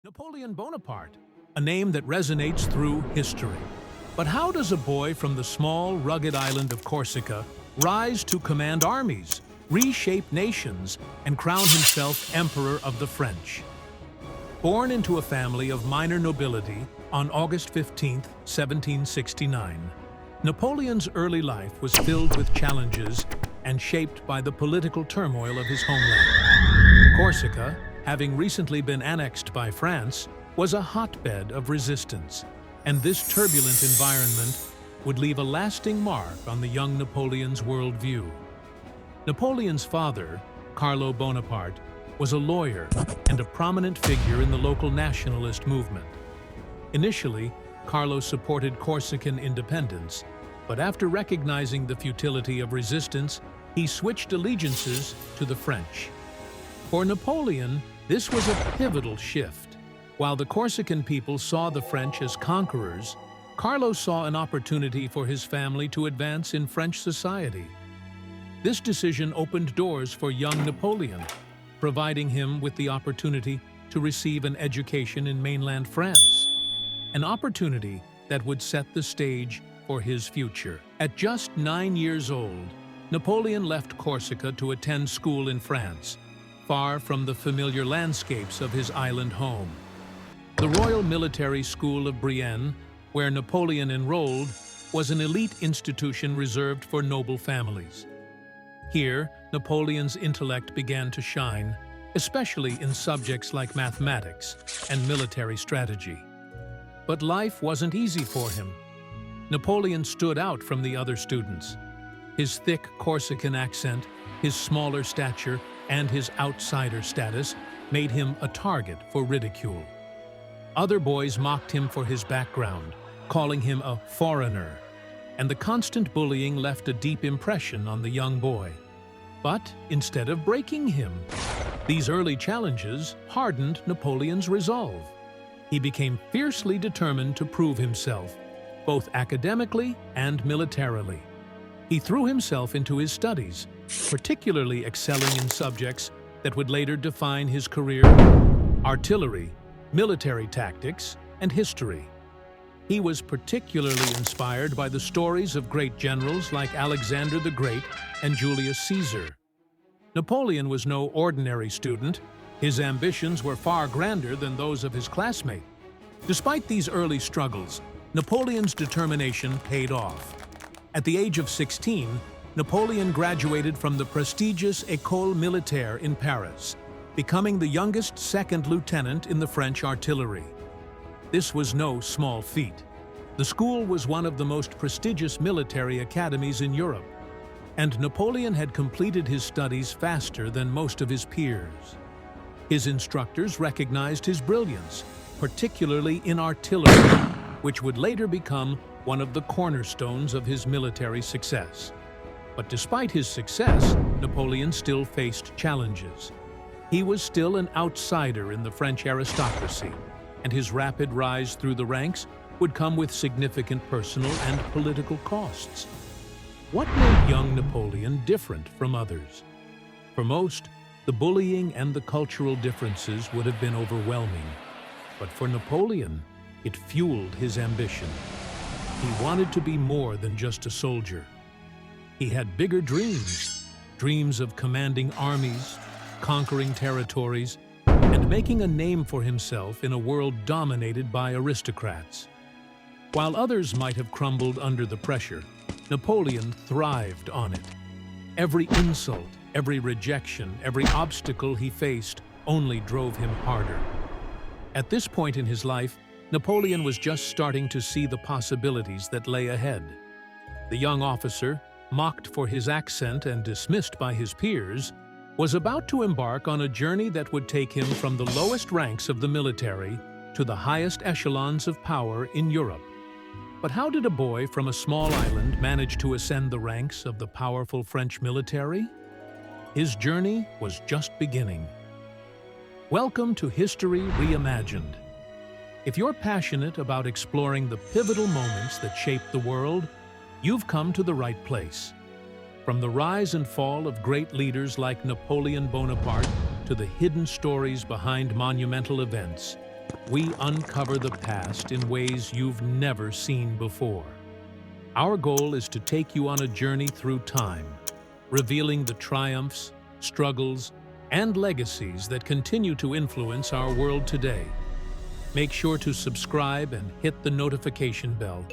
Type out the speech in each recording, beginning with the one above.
Napoleon Bonaparte, a name that resonates through history. But how does a boy from the small, rugged island of Corsica rise to command armies, reshape nations, and crown himself Emperor of the French? Born into a family of minor nobility on August 15, 1769, Napoleon's early life was filled with challenges and shaped by the political turmoil of his homeland. Corsica, having recently been annexed by France, was a hotbed of resistance, and this turbulent environment would leave a lasting mark on the young Napoleon's worldview. Napoleon's father, Carlo Bonaparte, was a lawyer and a prominent figure in the local nationalist movement. Initially, Carlo supported Corsican independence, but after recognizing the futility of resistance, he switched allegiances to the French. For Napoleon, this was a pivotal shift. While the Corsican people saw the French as conquerors, Carlo saw an opportunity for his family to advance in French society. This decision opened doors for young Napoleon, providing him with the opportunity to receive an education in mainland France, an opportunity that would set the stage for his future. At just 9 years old, Napoleon left Corsica to attend school in France, far from the familiar landscapes of his island home. The Royal Military School of Brienne, where Napoleon enrolled, was an elite institution reserved for noble families. Here, Napoleon's intellect began to shine, especially in subjects like mathematics and military strategy. But life wasn't easy for him. Napoleon stood out from the other students. His thick Corsican accent, his smaller stature, and his outsider status made him a target for ridicule. Other boys mocked him for his background, calling him a foreigner, and the constant bullying left a deep impression on the young boy. But instead of breaking him, these early challenges hardened Napoleon's resolve. He became fiercely determined to prove himself, both academically and militarily. He threw himself into his studies, particularly excelling in subjects that would later define his career: artillery, military tactics, and history. He was particularly inspired by the stories of great generals like Alexander the Great and Julius Caesar. Napoleon was no ordinary student. His ambitions were far grander than those of his classmates. Despite these early struggles, Napoleon's determination paid off. At the age of 16, Napoleon graduated from the prestigious École Militaire in Paris, becoming the youngest second lieutenant in the French artillery. This was no small feat. The school was one of the most prestigious military academies in Europe, and Napoleon had completed his studies faster than most of his peers. His instructors recognized his brilliance, particularly in artillery, which would later become one of the cornerstones of his military success. But despite his success, Napoleon still faced challenges. He was still an outsider in the French aristocracy, and his rapid rise through the ranks would come with significant personal and political costs. What made young Napoleon different from others? For most, the bullying and the cultural differences would have been overwhelming. But for Napoleon, it fueled his ambition. He wanted to be more than just a soldier. He had bigger dreams, dreams of commanding armies, conquering territories, and making a name for himself in a world dominated by aristocrats. While others might have crumbled under the pressure, Napoleon thrived on it. Every insult, every rejection, every obstacle he faced only drove him harder. At this point in his life, Napoleon was just starting to see the possibilities that lay ahead. The young officer, mocked for his accent and dismissed by his peers, was about to embark on a journey that would take him from the lowest ranks of the military to the highest echelons of power in Europe. But how did a boy from a small island manage to ascend the ranks of the powerful French military? His journey was just beginning. Welcome to History Reimagined. If you're passionate about exploring the pivotal moments that shaped the world, you've come to the right place. From the rise and fall of great leaders like Napoleon Bonaparte to the hidden stories behind monumental events, we uncover the past in ways you've never seen before. Our goal is to take you on a journey through time, revealing the triumphs, struggles, and legacies that continue to influence our world today. Make sure to subscribe and hit the notification bell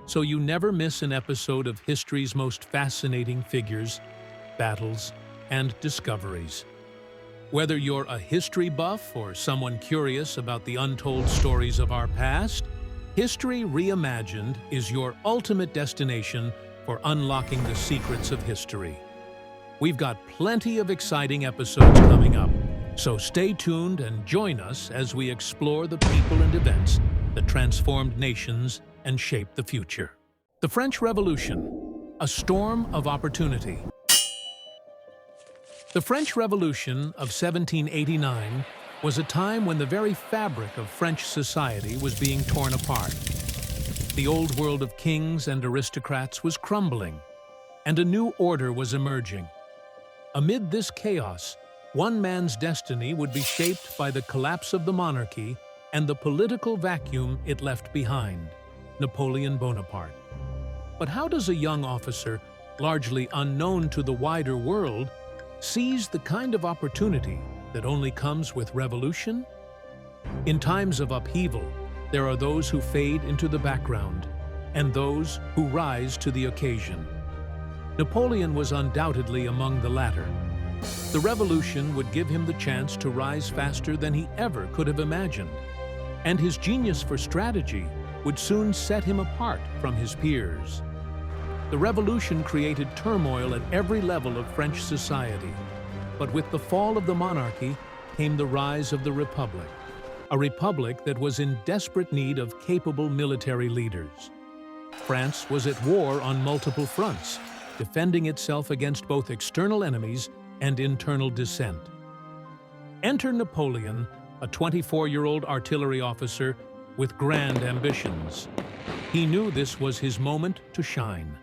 so you never miss an episode of history's most fascinating figures, battles, and discoveries. Whether you're a history buff or someone curious about the untold stories of our past, History Reimagined is your ultimate destination for unlocking the secrets of history. We've got plenty of exciting episodes coming up, so stay tuned and join us as we explore the people and events that transformed nations and shaped the future. The French Revolution, a storm of opportunity. The French Revolution of 1789 was a time when the very fabric of French society was being torn apart. The old world of kings and aristocrats was crumbling, and a new order was emerging. Amid this chaos, one man's destiny would be shaped by the collapse of the monarchy and the political vacuum it left behind, Napoleon Bonaparte. But how does a young officer, largely unknown to the wider world, seize the kind of opportunity that only comes with revolution? In times of upheaval, there are those who fade into the background and those who rise to the occasion. Napoleon was undoubtedly among the latter. The revolution would give him the chance to rise faster than he ever could have imagined, and his genius for strategy would soon set him apart from his peers. The revolution created turmoil at every level of French society, but with the fall of the monarchy came the rise of the Republic, a republic that was in desperate need of capable military leaders. France was at war on multiple fronts, defending itself against both external enemies and internal dissent. Enter Napoleon, a 24-year-old artillery officer with grand ambitions. He knew this was his moment to shine.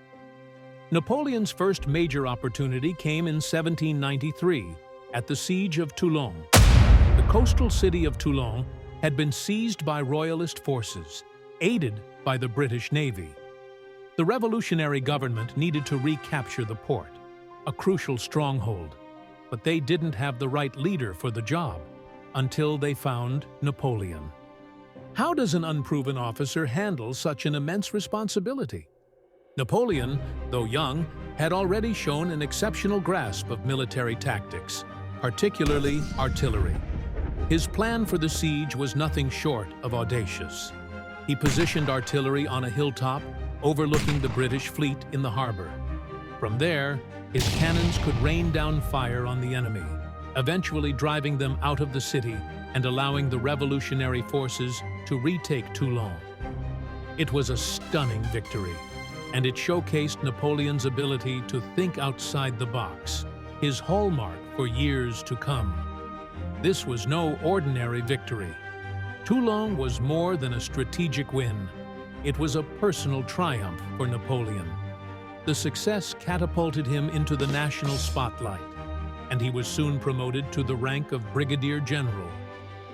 Napoleon's first major opportunity came in 1793 at the Siege of Toulon. The coastal city of Toulon had been seized by royalist forces, aided by the British Navy. The revolutionary government needed to recapture the port, a crucial stronghold, but they didn't have the right leader for the job until they found Napoleon. How does an unproven officer handle such an immense responsibility? Napoleon, though young, had already shown an exceptional grasp of military tactics, particularly artillery. His plan for the siege was nothing short of audacious. He positioned artillery on a hilltop overlooking the British fleet in the harbor. From there, his cannons could rain down fire on the enemy, eventually driving them out of the city and allowing the revolutionary forces to retake Toulon. It was a stunning victory, and it showcased Napoleon's ability to think outside the box, his hallmark for years to come. This was no ordinary victory. Toulon was more than a strategic win. It was a personal triumph for Napoleon. The success catapulted him into the national spotlight, and he was soon promoted to the rank of brigadier general,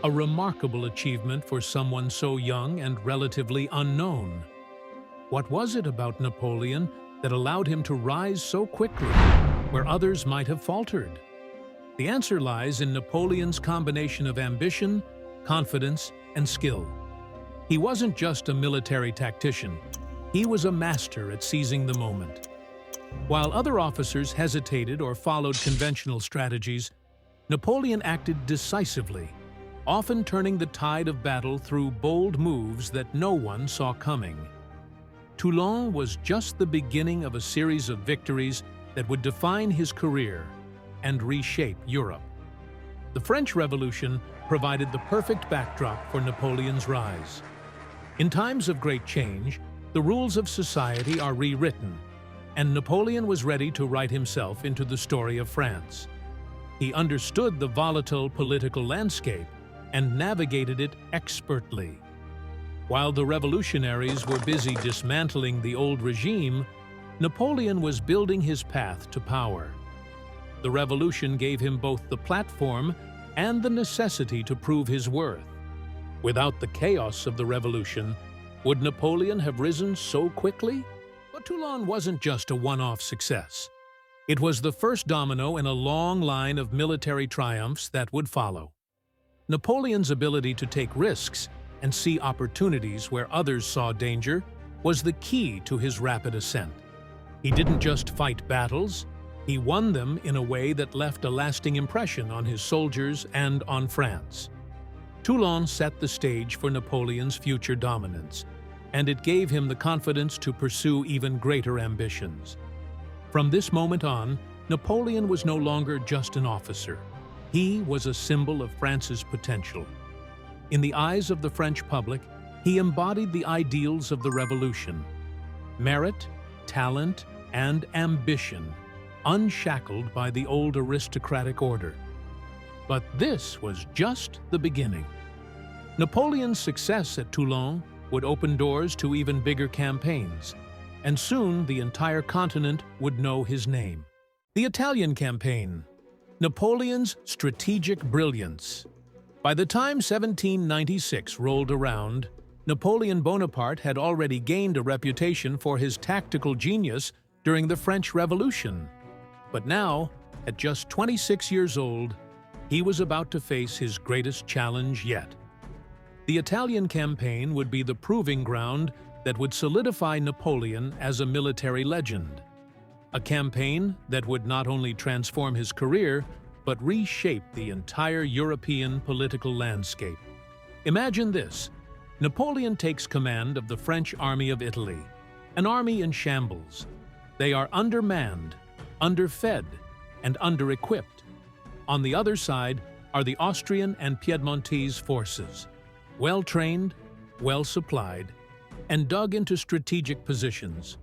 a remarkable achievement for someone so young and relatively unknown. What was it about Napoleon that allowed him to rise so quickly, where others might have faltered? The answer lies in Napoleon's combination of ambition, confidence, and skill. He wasn't just a military tactician. He was a master at seizing the moment. While other officers hesitated or followed conventional strategies, Napoleon acted decisively, often turning the tide of battle through bold moves that no one saw coming. Toulon was just the beginning of a series of victories that would define his career and reshape Europe. The French Revolution provided the perfect backdrop for Napoleon's rise. In times of great change, the rules of society are rewritten, and Napoleon was ready to write himself into the story of France. He understood the volatile political landscape and navigated it expertly. While the revolutionaries were busy dismantling the old regime, Napoleon was building his path to power. The revolution gave him both the platform and the necessity to prove his worth. Without the chaos of the revolution, would Napoleon have risen so quickly? But Toulon wasn't just a one-off success. It was the first domino in a long line of military triumphs that would follow. Napoleon's ability to take risks and see opportunities where others saw danger was the key to his rapid ascent. He didn't just fight battles, he won them in a way that left a lasting impression on his soldiers and on France. Toulon set the stage for Napoleon's future dominance, and it gave him the confidence to pursue even greater ambitions. From this moment on, Napoleon was no longer just an officer. He was a symbol of France's potential. In the eyes of the French public, he embodied the ideals of the revolution: merit, talent, and ambition, unshackled by the old aristocratic order. But this was just the beginning. Napoleon's success at Toulon would open doors to even bigger campaigns, and soon the entire continent would know his name. The Italian campaign, Napoleon's strategic brilliance. By the time 1796 rolled around, Napoleon Bonaparte had already gained a reputation for his tactical genius during the French Revolution. But now, at just 26 years old, he was about to face his greatest challenge yet. The Italian campaign would be the proving ground that would solidify Napoleon as a military legend. A campaign that would not only transform his career, but reshape the entire European political landscape. Imagine this: Napoleon takes command of the French army of Italy, an army in shambles. They are undermanned, underfed, and under-equipped. On the other side are the Austrian and Piedmontese forces, well-trained, well-supplied, and dug into strategic positions.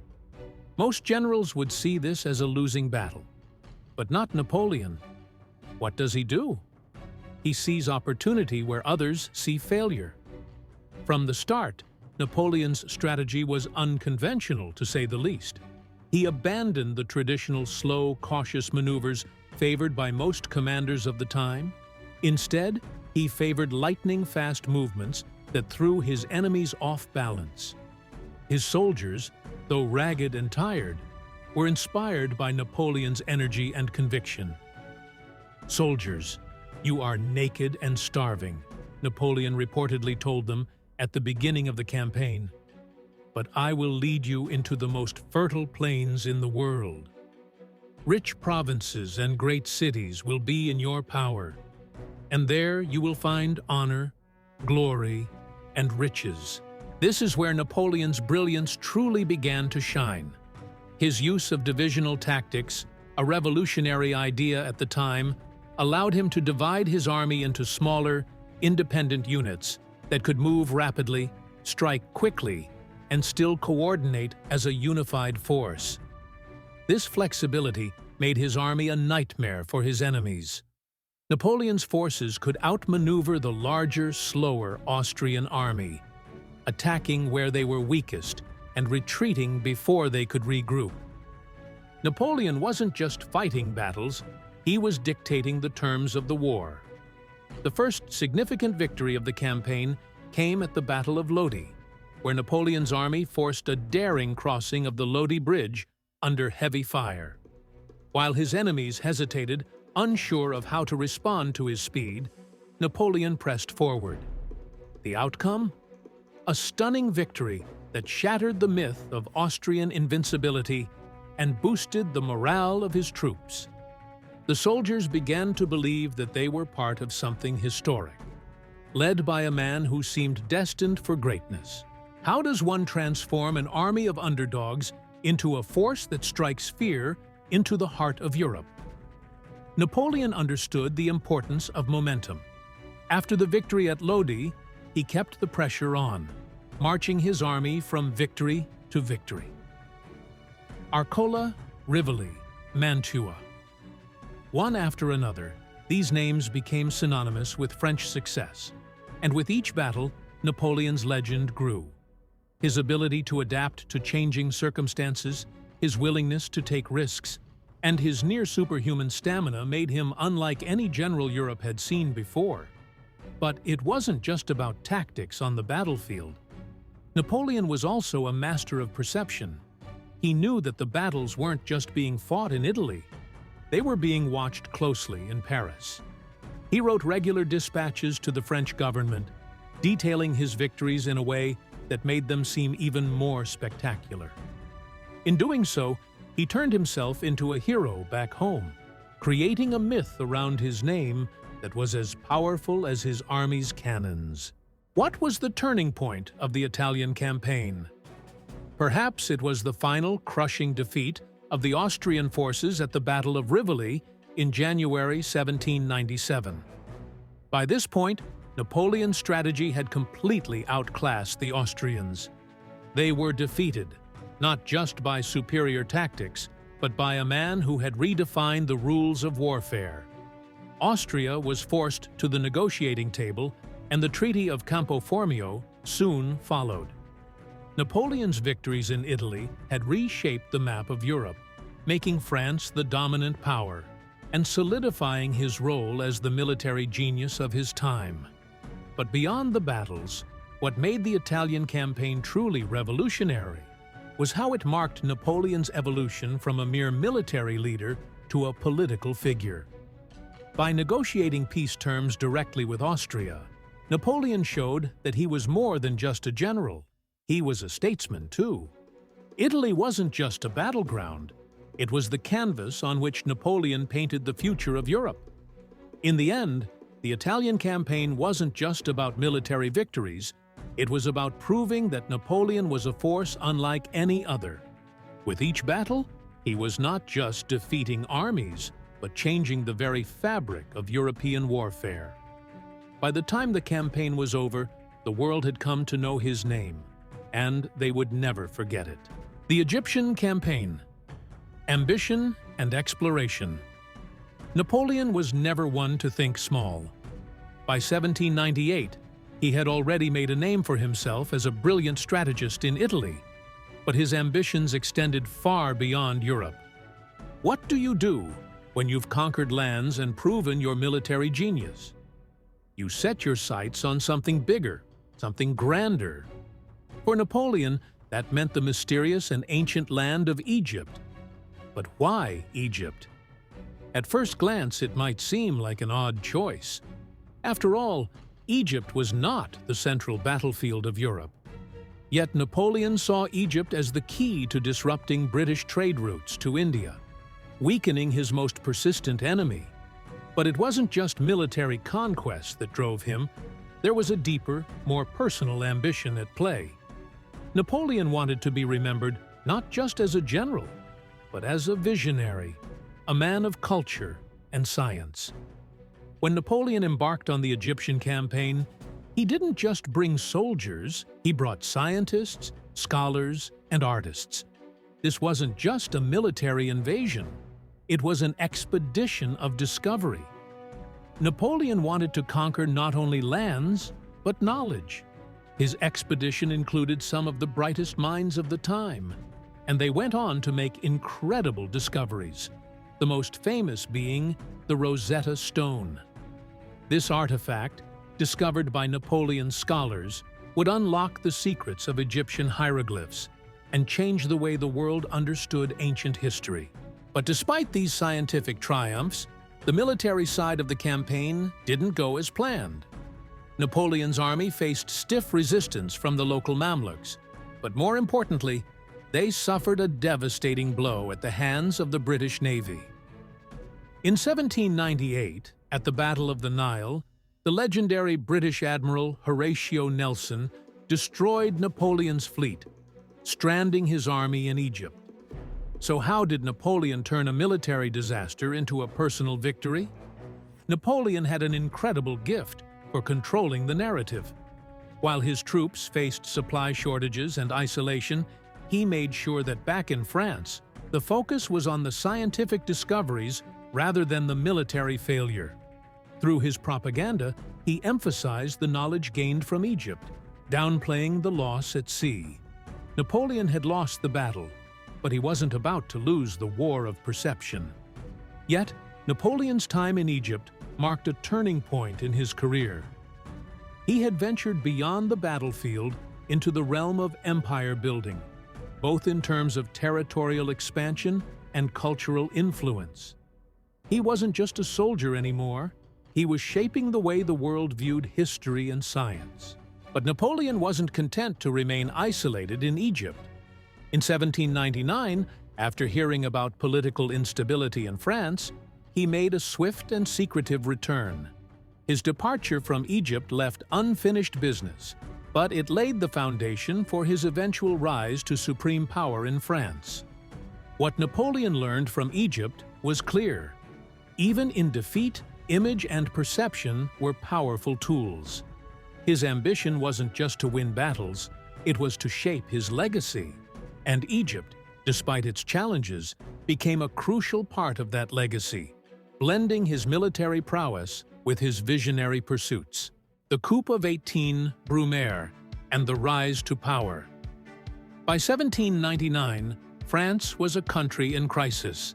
Most generals would see this as a losing battle, but not Napoleon. What does he do? He sees opportunity where others see failure. From the start, Napoleon's strategy was unconventional, to say the least. He abandoned the traditional slow, cautious maneuvers favored by most commanders of the time. Instead, he favored lightning-fast movements that threw his enemies off balance. His soldiers, though ragged and tired, were inspired by Napoleon's energy and conviction. "Soldiers, you are naked and starving," Napoleon reportedly told them at the beginning of the campaign. "But I will lead you into the most fertile plains in the world. Rich provinces and great cities will be in your power, and there you will find honor, glory, and riches." This is where Napoleon's brilliance truly began to shine. His use of divisional tactics, a revolutionary idea at the time, allowed him to divide his army into smaller, independent units that could move rapidly, strike quickly, and still coordinate as a unified force. This flexibility made his army a nightmare for his enemies. Napoleon's forces could outmaneuver the larger, slower Austrian army, attacking where they were weakest and retreating before they could regroup. Napoleon wasn't just fighting battles, he was dictating the terms of the war. The first significant victory of the campaign came at the Battle of Lodi, where Napoleon's army forced a daring crossing of the Lodi Bridge under heavy fire. While his enemies hesitated, unsure of how to respond to his speed, Napoleon pressed forward. The outcome? A stunning victory that shattered the myth of Austrian invincibility and boosted the morale of his troops. The soldiers began to believe that they were part of something historic, led by a man who seemed destined for greatness. How does one transform an army of underdogs into a force that strikes fear into the heart of Europe? Napoleon understood the importance of momentum. After the victory at Lodi, he kept the pressure on, marching his army from victory to victory. Arcola, Rivoli, Mantua. One after another, these names became synonymous with French success, and with each battle, Napoleon's legend grew. His ability to adapt to changing circumstances, his willingness to take risks, and his near-superhuman stamina made him unlike any general Europe had seen before. But it wasn't just about tactics on the battlefield. Napoleon was also a master of perception. He knew that the battles weren't just being fought in Italy. They were being watched closely in Paris. He wrote regular dispatches to the French government, detailing his victories in a way that made them seem even more spectacular. In doing so, he turned himself into a hero back home, creating a myth around his name that was as powerful as his army's cannons. What was the turning point of the Italian campaign? Perhaps it was the final crushing defeat of the Austrian forces at the Battle of Rivoli in January 1797. By this point, Napoleon's strategy had completely outclassed the Austrians. They were defeated, not just by superior tactics, but by a man who had redefined the rules of warfare. Austria was forced to the negotiating table, and the Treaty of Campo Formio soon followed. Napoleon's victories in Italy had reshaped the map of Europe, making France the dominant power and solidifying his role as the military genius of his time. But beyond the battles, what made the Italian campaign truly revolutionary was how it marked Napoleon's evolution from a mere military leader to a political figure. By negotiating peace terms directly with Austria, Napoleon showed that he was more than just a general. He was a statesman, too. Italy wasn't just a battleground. It was the canvas on which Napoleon painted the future of Europe. In the end, the Italian campaign wasn't just about military victories. It was about proving that Napoleon was a force unlike any other. With each battle, he was not just defeating armies, but changing the very fabric of European warfare. By the time the campaign was over, the world had come to know his name, and they would never forget it. The Egyptian campaign. Ambition and exploration. Napoleon was never one to think small. By 1798, he had already made a name for himself as a brilliant strategist in Italy, but his ambitions extended far beyond Europe. What do you do when you've conquered lands and proven your military genius? You set your sights on something bigger, something grander. For Napoleon, that meant the mysterious and ancient land of Egypt. But why Egypt? At first glance, it might seem like an odd choice. After all, Egypt was not the central battlefield of Europe. Yet Napoleon saw Egypt as the key to disrupting British trade routes to India, weakening his most persistent enemy. But it wasn't just military conquest that drove him. There was a deeper, more personal ambition at play. Napoleon wanted to be remembered not just as a general, but as a visionary, a man of culture and science. When Napoleon embarked on the Egyptian campaign, he didn't just bring soldiers, he brought scientists, scholars, and artists. This wasn't just a military invasion, it was an expedition of discovery. Napoleon wanted to conquer not only lands, but knowledge. His expedition included some of the brightest minds of the time, and they went on to make incredible discoveries, the most famous being the Rosetta Stone. This artifact, discovered by Napoleon's scholars, would unlock the secrets of Egyptian hieroglyphs and change the way the world understood ancient history. But despite these scientific triumphs, the military side of the campaign didn't go as planned. Napoleon's army faced stiff resistance from the local Mamluks, but more importantly, they suffered a devastating blow at the hands of the British Navy. In 1798, at the Battle of the Nile, the legendary British Admiral Horatio Nelson destroyed Napoleon's fleet, stranding his army in Egypt. So how did Napoleon turn a military disaster into a personal victory? Napoleon had an incredible gift for controlling the narrative. While his troops faced supply shortages and isolation, he made sure that back in France, the focus was on the scientific discoveries rather than the military failure. Through his propaganda, he emphasized the knowledge gained from Egypt, downplaying the loss at sea. Napoleon had lost the battle, but he wasn't about to lose the war of perception. Yet, Napoleon's time in Egypt marked a turning point in his career. He had ventured beyond the battlefield into the realm of empire building, both in terms of territorial expansion and cultural influence. He wasn't just a soldier anymore, he was shaping the way the world viewed history and science. But Napoleon wasn't content to remain isolated in Egypt. In 1799, after hearing about political instability in France, he made a swift and secretive return. His departure from Egypt left unfinished business, but it laid the foundation for his eventual rise to supreme power in France. What Napoleon learned from Egypt was clear. Even in defeat, image and perception were powerful tools. His ambition wasn't just to win battles, it was to shape his legacy. And Egypt, despite its challenges, became a crucial part of that legacy, blending his military prowess with his visionary pursuits. The coup of 18 Brumaire and the rise to power. By 1799, France was a country in crisis.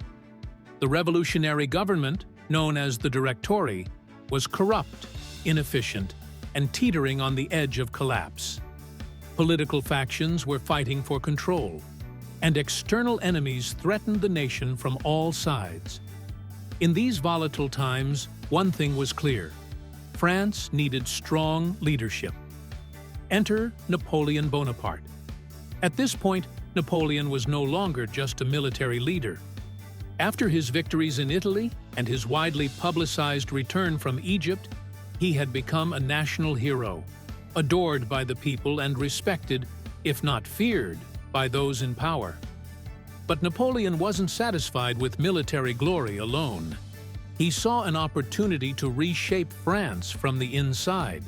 The revolutionary government, known as the Directory, was corrupt, inefficient, and teetering on the edge of collapse. Political factions were fighting for control, and external enemies threatened the nation from all sides. In these volatile times, one thing was clear: France needed strong leadership. Enter Napoleon Bonaparte. At this point, Napoleon was no longer just a military leader. After his victories in Italy and his widely publicized return from Egypt, he had become a national hero, adored by the people and respected, if not feared, by those in power. But Napoleon wasn't satisfied with military glory alone. He saw an opportunity to reshape France from the inside.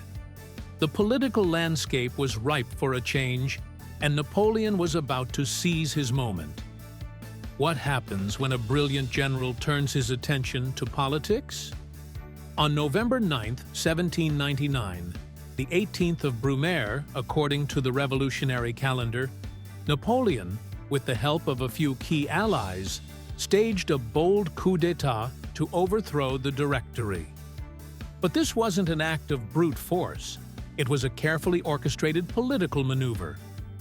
The political landscape was ripe for a change, and Napoleon was about to seize his moment. What happens when a brilliant general turns his attention to politics? On November 9, 1799, the 18th of Brumaire, according to the revolutionary calendar, Napoleon, with the help of a few key allies, staged a bold coup d'état to overthrow the Directory. But this wasn't an act of brute force. It was a carefully orchestrated political maneuver,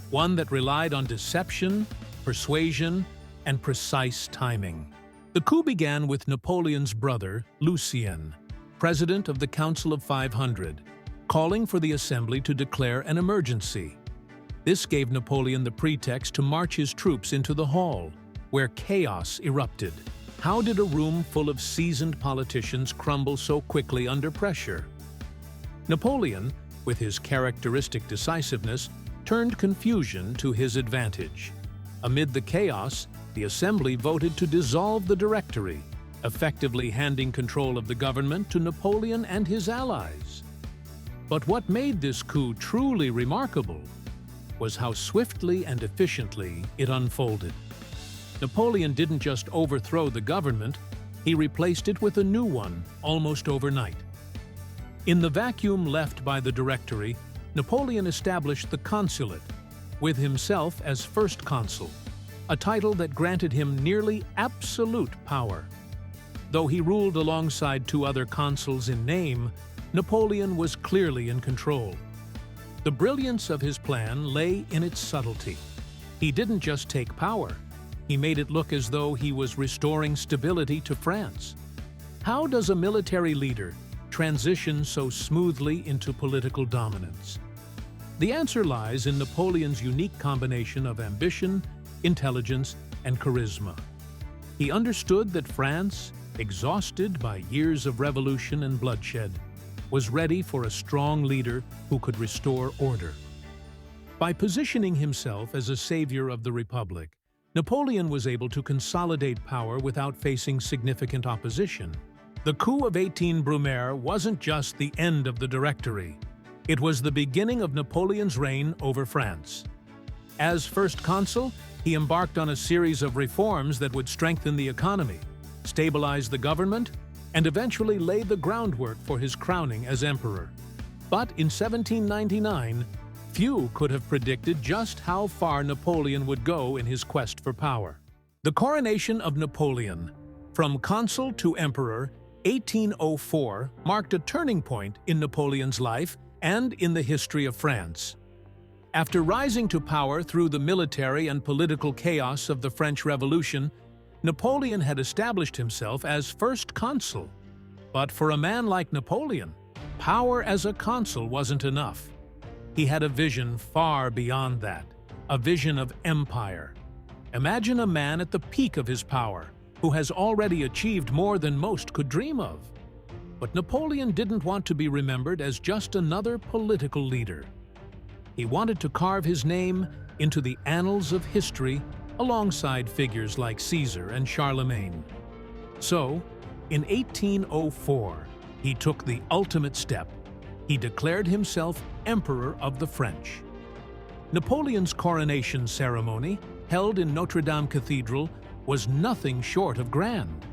one that relied on deception, persuasion, and precise timing. The coup began with Napoleon's brother, Lucien, president of the Council of 500, calling for the assembly to declare an emergency. This gave Napoleon the pretext to march his troops into the hall, where chaos erupted. How did a room full of seasoned politicians crumble so quickly under pressure? Napoleon, with his characteristic decisiveness, turned confusion to his advantage. Amid the chaos, the assembly voted to dissolve the Directory, effectively handing control of the government to Napoleon and his allies. But what made this coup truly remarkable was how swiftly and efficiently it unfolded. Napoleon didn't just overthrow the government, he replaced it with a new one almost overnight. In the vacuum left by the Directory, Napoleon established the consulate, with himself as first consul, a title that granted him nearly absolute power. Though he ruled alongside two other consuls in name, Napoleon was clearly in control. The brilliance of his plan lay in its subtlety. He didn't just take power, he made it look as though he was restoring stability to France. How does a military leader transition so smoothly into political dominance? The answer lies in Napoleon's unique combination of ambition, intelligence, and charisma. He understood that France, exhausted by years of revolution and bloodshed, was ready for a strong leader who could restore order. By positioning himself as a savior of the Republic, Napoleon was able to consolidate power without facing significant opposition. The coup of 18 Brumaire wasn't just the end of the Directory. It was the beginning of Napoleon's reign over France. As first consul, he embarked on a series of reforms that would strengthen the economy, stabilize the government, and eventually lay the groundwork for his crowning as emperor. But in 1799, few could have predicted just how far Napoleon would go in his quest for power. The coronation of Napoleon, from consul to emperor, 1804, marked a turning point in Napoleon's life and in the history of France. After rising to power through the military and political chaos of the French Revolution, Napoleon had established himself as first consul. But for a man like Napoleon, power as a consul wasn't enough. He had a vision far beyond that, a vision of empire. Imagine a man at the peak of his power, who has already achieved more than most could dream of. But Napoleon didn't want to be remembered as just another political leader. He wanted to carve his name into the annals of history alongside figures like Caesar and Charlemagne. So, in 1804, he took the ultimate step. He declared himself Emperor of the French. Napoleon's coronation ceremony, held in Notre Dame Cathedral, was nothing short of grand.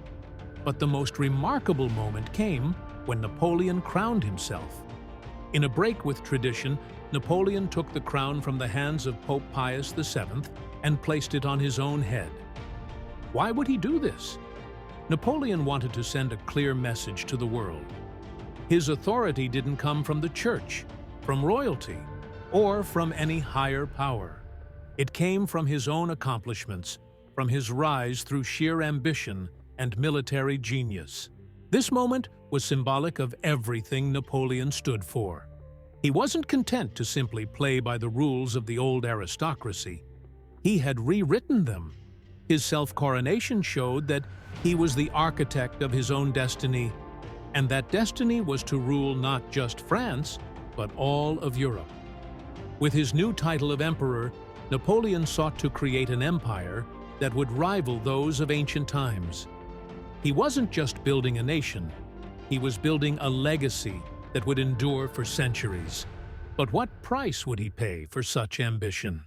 But the most remarkable moment came when Napoleon crowned himself. In a break with tradition, Napoleon took the crown from the hands of Pope Pius VII and placed it on his own head. Why would he do this? Napoleon wanted to send a clear message to the world. His authority didn't come from the church, from royalty, or from any higher power. It came from his own accomplishments, from his rise through sheer ambition and military genius. This moment was symbolic of everything Napoleon stood for. He wasn't content to simply play by the rules of the old aristocracy. He had rewritten them. His self-coronation showed that he was the architect of his own destiny, and that destiny was to rule not just France, but all of Europe. With his new title of emperor, Napoleon sought to create an empire that would rival those of ancient times. He wasn't just building a nation, he was building a legacy that would endure for centuries. But what price would he pay for such ambition?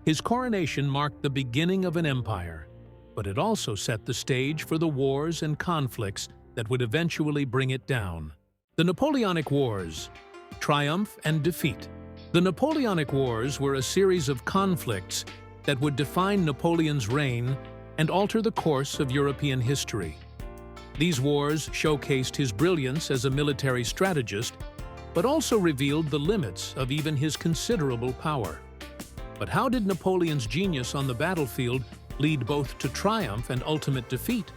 His coronation marked the beginning of an empire, but it also set the stage for the wars and conflicts that would eventually bring it down. The Napoleonic Wars, triumph and defeat. The Napoleonic Wars were a series of conflicts that would define Napoleon's reign and alter the course of European history. These wars showcased his brilliance as a military strategist, but also revealed the limits of even his considerable power. But how did Napoleon's genius on the battlefield lead both to triumph and ultimate defeat?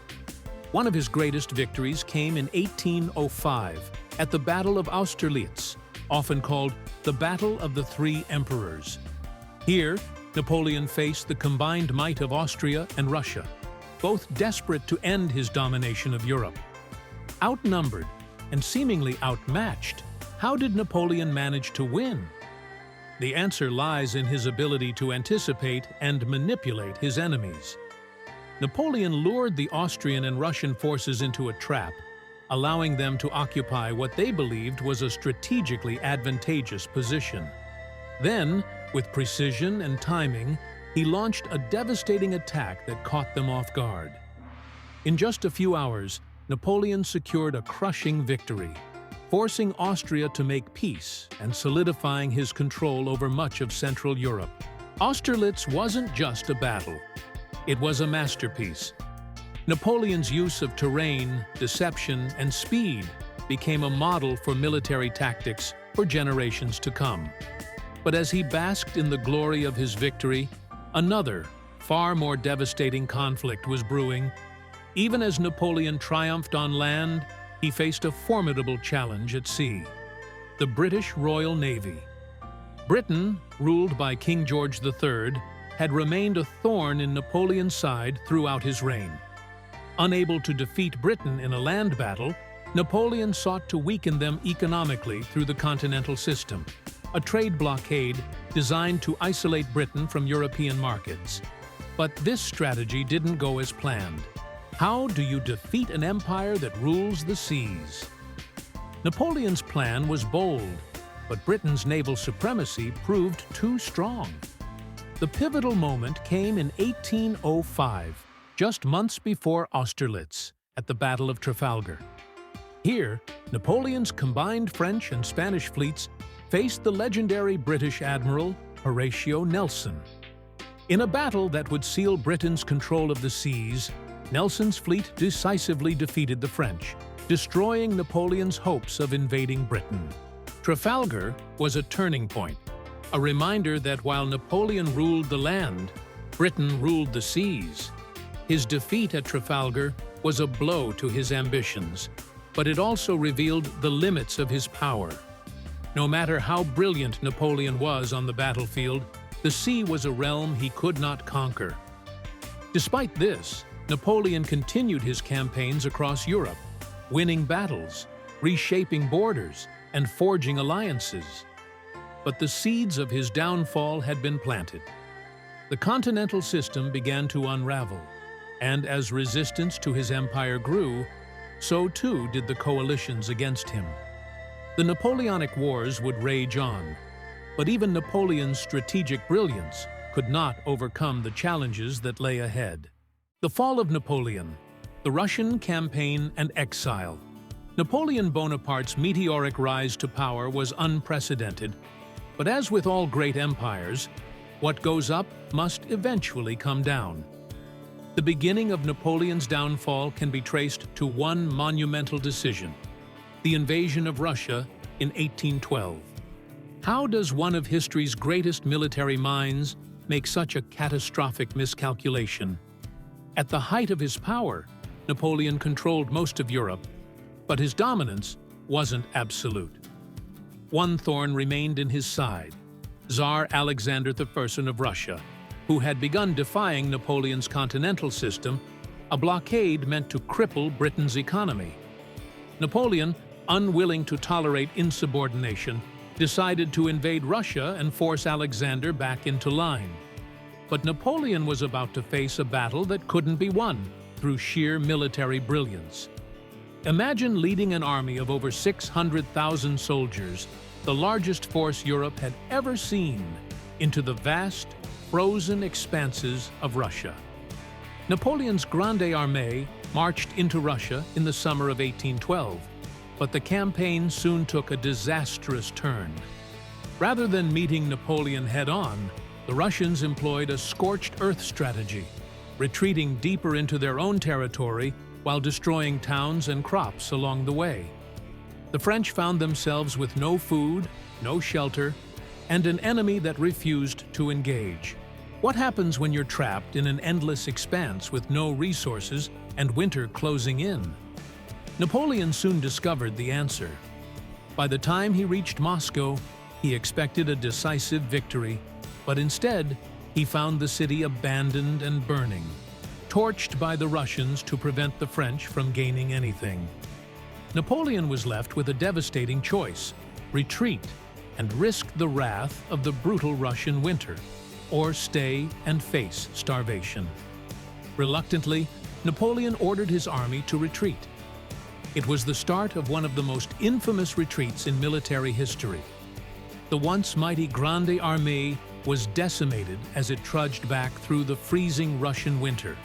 One of his greatest victories came in 1805 at the Battle of Austerlitz, often called the Battle of the Three Emperors. Here, Napoleon faced the combined might of Austria and Russia, both desperate to end his domination of Europe. Outnumbered and seemingly outmatched, how did Napoleon manage to win? The answer lies in his ability to anticipate and manipulate his enemies. Napoleon lured the Austrian and Russian forces into a trap, allowing them to occupy what they believed was a strategically advantageous position. Then, with precision and timing, he launched a devastating attack that caught them off guard. In just a few hours, Napoleon secured a crushing victory, forcing Austria to make peace and solidifying his control over much of Central Europe. Austerlitz wasn't just a battle. It was a masterpiece. Napoleon's use of terrain, deception, and speed became a model for military tactics for generations to come. But as he basked in the glory of his victory, another, far more devastating conflict was brewing. Even as Napoleon triumphed on land, he faced a formidable challenge at sea: the British Royal Navy. Britain, ruled by King George III, had remained a thorn in Napoleon's side throughout his reign. Unable to defeat Britain in a land battle, Napoleon sought to weaken them economically through the continental system, a trade blockade designed to isolate Britain from European markets. But this strategy didn't go as planned. How do you defeat an empire that rules the seas? Napoleon's plan was bold, but Britain's naval supremacy proved too strong. The pivotal moment came in 1805, just months before Austerlitz, at the Battle of Trafalgar. Here, Napoleon's combined French and Spanish fleets faced the legendary British Admiral Horatio Nelson. In a battle that would seal Britain's control of the seas, Nelson's fleet decisively defeated the French, destroying Napoleon's hopes of invading Britain. Trafalgar was a turning point, a reminder that while Napoleon ruled the land, Britain ruled the seas. His defeat at Trafalgar was a blow to his ambitions, but it also revealed the limits of his power. No matter how brilliant Napoleon was on the battlefield, the sea was a realm he could not conquer. Despite this, Napoleon continued his campaigns across Europe, winning battles, reshaping borders, and forging alliances. But the seeds of his downfall had been planted. The continental system began to unravel, and as resistance to his empire grew, so too did the coalitions against him. The Napoleonic Wars would rage on, but even Napoleon's strategic brilliance could not overcome the challenges that lay ahead. The fall of Napoleon, the Russian campaign and exile. Napoleon Bonaparte's meteoric rise to power was unprecedented, but as with all great empires, what goes up must eventually come down. The beginning of Napoleon's downfall can be traced to one monumental decision: the invasion of Russia in 1812. How does one of history's greatest military minds make such a catastrophic miscalculation? At the height of his power, Napoleon controlled most of Europe, but his dominance wasn't absolute. One thorn remained in his side: Tsar Alexander I of Russia, who had begun defying Napoleon's continental system, a blockade meant to cripple Britain's economy. Napoleon, unwilling to tolerate insubordination, decided to invade Russia and force Alexander back into line. But Napoleon was about to face a battle that couldn't be won through sheer military brilliance. Imagine leading an army of over 600,000 soldiers, the largest force Europe had ever seen, into the vast, frozen expanses of Russia. Napoleon's Grande Armée marched into Russia in the summer of 1812, but the campaign soon took a disastrous turn. Rather than meeting Napoleon head-on, the Russians employed a scorched earth strategy, retreating deeper into their own territory while destroying towns and crops along the way. The French found themselves with no food, no shelter, and an enemy that refused to engage. What happens when you're trapped in an endless expanse with no resources and winter closing in? Napoleon soon discovered the answer. By the time he reached Moscow, he expected a decisive victory, but instead, he found the city abandoned and burning, torched by the Russians to prevent the French from gaining anything. Napoleon was left with a devastating choice: retreat and risk the wrath of the brutal Russian winter, or stay and face starvation. Reluctantly, Napoleon ordered his army to retreat. It was the start of one of the most infamous retreats in military history. The once mighty Grande Armée was decimated as it trudged back through the freezing Russian winter.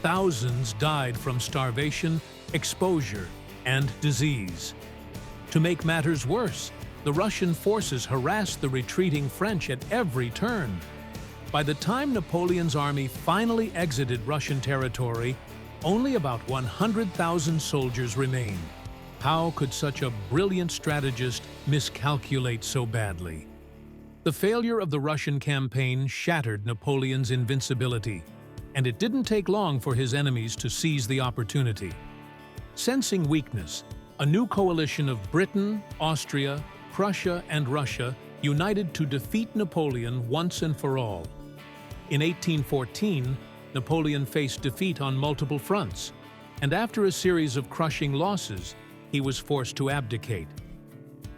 Thousands died from starvation, exposure, and disease. To make matters worse, the Russian forces harassed the retreating French at every turn. By the time Napoleon's army finally exited Russian territory, only about 100,000 soldiers remained. How could such a brilliant strategist miscalculate so badly? The failure of the Russian campaign shattered Napoleon's invincibility, and it didn't take long for his enemies to seize the opportunity. Sensing weakness, a new coalition of Britain, Austria, Prussia, and Russia united to defeat Napoleon once and for all. In 1814, Napoleon faced defeat on multiple fronts, and after a series of crushing losses, he was forced to abdicate.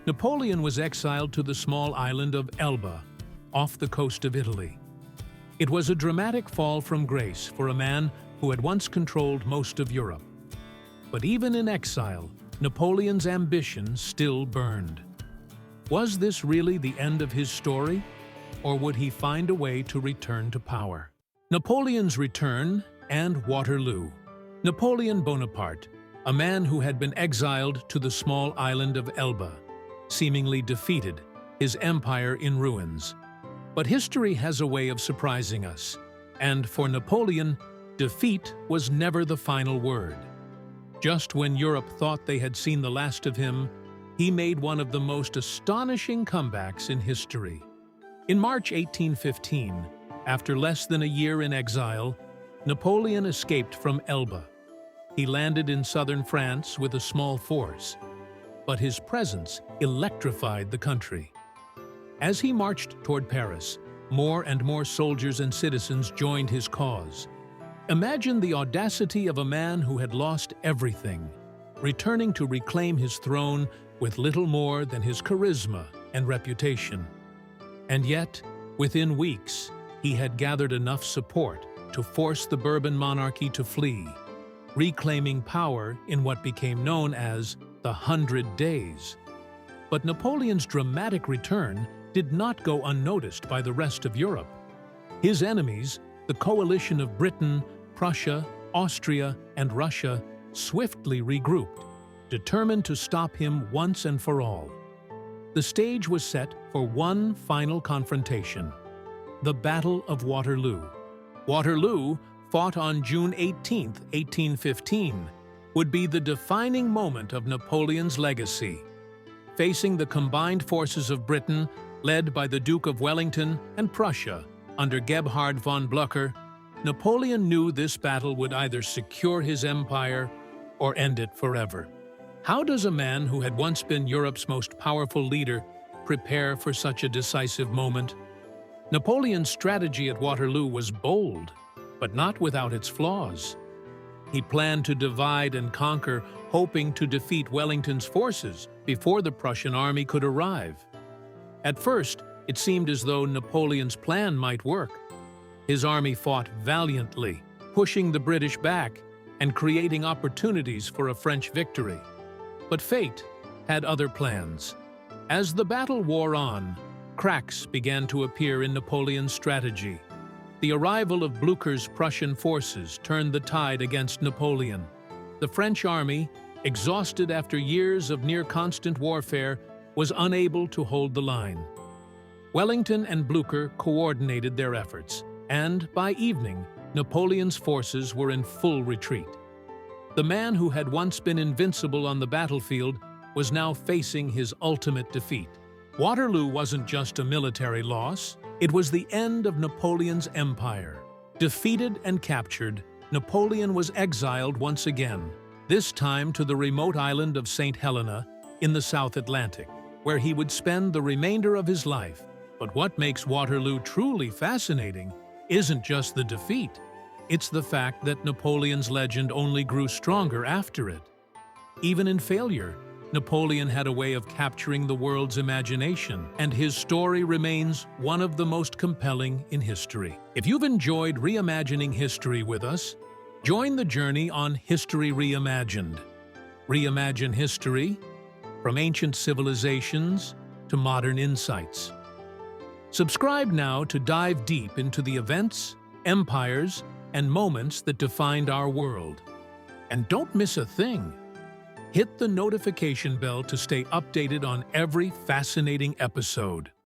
Napoleon was exiled to the small island of Elba, off the coast of Italy. It was a dramatic fall from grace for a man who had once controlled most of Europe. But even in exile, Napoleon's ambition still burned. Was this really the end of his story, or would he find a way to return to power? Napoleon's return and Waterloo. Napoleon Bonaparte, a man who had been exiled to the small island of Elba, seemingly defeated, his empire in ruins. But history has a way of surprising us, and for Napoleon, defeat was never the final word. Just when Europe thought they had seen the last of him, he made one of the most astonishing comebacks in history. In March 1815, after less than a year in exile, Napoleon escaped from Elba. He landed in southern France with a small force, but his presence electrified the country. As he marched toward Paris, more and more soldiers and citizens joined his cause. Imagine the audacity of a man who had lost everything, returning to reclaim his throne with little more than his charisma and reputation. And yet, within weeks, he had gathered enough support to force the Bourbon monarchy to flee, reclaiming power in what became known as the 100 Days. But Napoleon's dramatic return did not go unnoticed by the rest of Europe. His enemies, the coalition of Britain, Prussia, Austria, and Russia, swiftly regrouped, determined to stop him once and for all. The stage was set for one final confrontation: the Battle of Waterloo. Waterloo, fought on June 18, 1815, would be the defining moment of Napoleon's legacy. Facing the combined forces of Britain, led by the Duke of Wellington, and Prussia, under Gebhard von Blücher, Napoleon knew this battle would either secure his empire or end it forever. How does a man who had once been Europe's most powerful leader prepare for such a decisive moment? Napoleon's strategy at Waterloo was bold, but not without its flaws. He planned to divide and conquer, hoping to defeat Wellington's forces before the Prussian army could arrive. At first, it seemed as though Napoleon's plan might work. His army fought valiantly, pushing the British back and creating opportunities for a French victory. But fate had other plans. As the battle wore on, cracks began to appear in Napoleon's strategy. The arrival of Blücher's Prussian forces turned the tide against Napoleon. The French army, exhausted after years of near-constant warfare, was unable to hold the line. Wellington and Blücher coordinated their efforts, and by evening, Napoleon's forces were in full retreat. The man who had once been invincible on the battlefield was now facing his ultimate defeat. Waterloo wasn't just a military loss, it was the end of Napoleon's empire. Defeated and captured, Napoleon was exiled once again, this time to the remote island of St. Helena in the South Atlantic, where he would spend the remainder of his life. But what makes Waterloo truly fascinating isn't just the defeat. It's the fact that Napoleon's legend only grew stronger after it. Even in failure, Napoleon had a way of capturing the world's imagination, and his story remains one of the most compelling in history. If you've enjoyed reimagining history with us, join the journey on History Reimagined. Reimagine history, from ancient civilizations to modern insights. Subscribe now to dive deep into the events, empires, and moments that defined our world. And don't miss a thing. Hit the notification bell to stay updated on every fascinating episode.